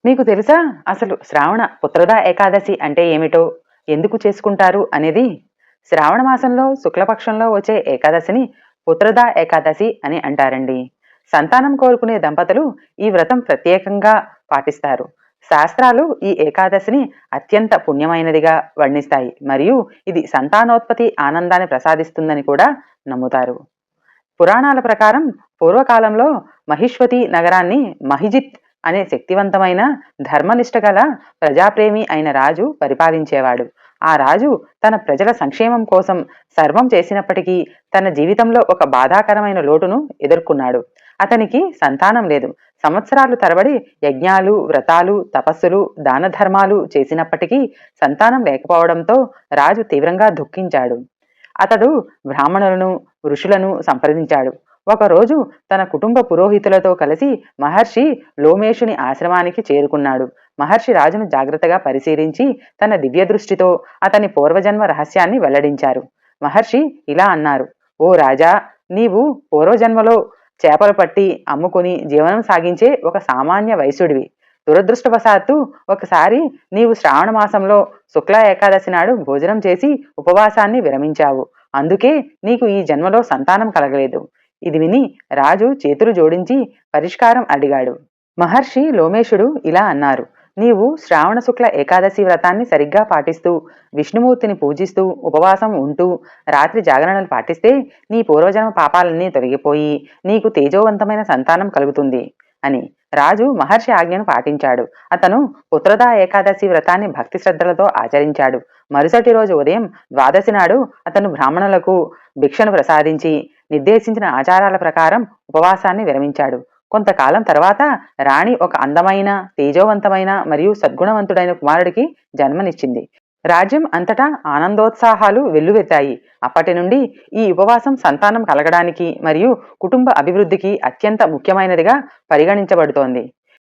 మీకు తెలుసా అసలు శ్రావణ పుత్రదా ఏకాదశి అంటే ఏమిటో, ఎందుకు చేసుకుంటారు అనేది? శ్రావణ మాసంలో శుక్లపక్షంలో వచ్చే ఏకాదశిని పుత్రదా ఏకాదశి అని అంటారండి. సంతానం కోరుకునే దంపతులు ఈ వ్రతం ప్రత్యేకంగా పాటిస్తారు. శాస్త్రాలు ఈ ఏకాదశిని అత్యంత పుణ్యమైనదిగా వర్ణిస్తాయి మరియు ఇది సంతానోత్పత్తి ఆనందాన్ని ప్రసాదిస్తుందని కూడా నమ్ముతారు. పురాణాల ప్రకారం పూర్వకాలంలో మహిష్వతి నగరాన్ని మహిజిత్ అనే శక్తివంతమైన ధర్మనిష్ట గల ప్రజాప్రేమి అయిన రాజు పరిపాలించేవాడు. ఆ రాజు తన ప్రజల సంక్షేమం కోసం సర్వం చేసినప్పటికీ తన జీవితంలో ఒక బాధాకరమైన లోటును ఎదుర్కొన్నాడు. అతనికి సంతానం లేదు. సంవత్సరాలు తరబడి యజ్ఞాలు, వ్రతాలు, తపస్సులు, దాన ధర్మాలు చేసినప్పటికీ సంతానం లేకపోవడంతో రాజు తీవ్రంగా దుఃఖించాడు. అతడు బ్రాహ్మణులను, ఋషులను సంప్రదించాడు. ఒకరోజు తన కుటుంబ పురోహితులతో కలిసి మహర్షి లోమేషుని ఆశ్రమానికి చేరుకున్నాడు. మహర్షి రాజును జాగ్రత్తగా పరిశీలించి తన దివ్య దృష్టితో అతని పూర్వజన్మ రహస్యాన్ని వెల్లడించారు. మహర్షి ఇలా అన్నారు: ఓ రాజా, నీవు పూర్వజన్మలో చేపలు పట్టి అమ్ముకుని జీవనం సాగించే ఒక సామాన్య వైశ్యుడివి. దురదృష్టవశాత్తు ఒకసారి నీవు శ్రావణ మాసంలో శుక్ల ఏకాదశి నాడు భోజనం చేసి ఉపవాసాన్ని విరమించావు. అందుకే నీకు ఈ జన్మలో సంతానం కలగలేదు. ఇది విని రాజు చేతులు జోడించి పరిష్కారం అడిగాడు. మహర్షి లోమేశుడు ఇలా అన్నారు: నీవు శ్రావణ శుక్ల ఏకాదశి వ్రతాన్ని సరిగ్గా పాటిస్తూ విష్ణుమూర్తిని పూజిస్తూ ఉపవాసం ఉంటూ రాత్రి జాగరణలు పాటిస్తే నీ పూర్వజన్మ పాపాలన్నీ తొలగిపోయి నీకు తేజోవంతమైన సంతానం కలుగుతుంది అని. రాజు మహర్షి ఆజ్ఞను పాటించాడు. అతను పుత్రదా ఏకాదశి వ్రతాన్ని భక్తి శ్రద్ధలతో ఆచరించాడు. మరుసటి రోజు ఉదయం ద్వాదశి నాడు అతను బ్రాహ్మణులకు భిక్షను ప్రసాదించి నిర్దేశించిన ఆచారాల ప్రకారం ఉపవాసాన్ని విరమించాడు. కొంతకాలం తర్వాత రాణి ఒక అందమైన, తేజోవంతమైన మరియు సద్గుణవంతుడైన కుమారుడికి జన్మనిచ్చింది. రాజ్యం అంతటా ఆనందోత్సాహాలు వెల్లువెత్తాయి. అప్పటి నుండి ఈ ఉపవాసం సంతానం కలగడానికి మరియు కుటుంబ అభివృద్ధికి అత్యంత ముఖ్యమైనదిగా పరిగణించబడుతోంది.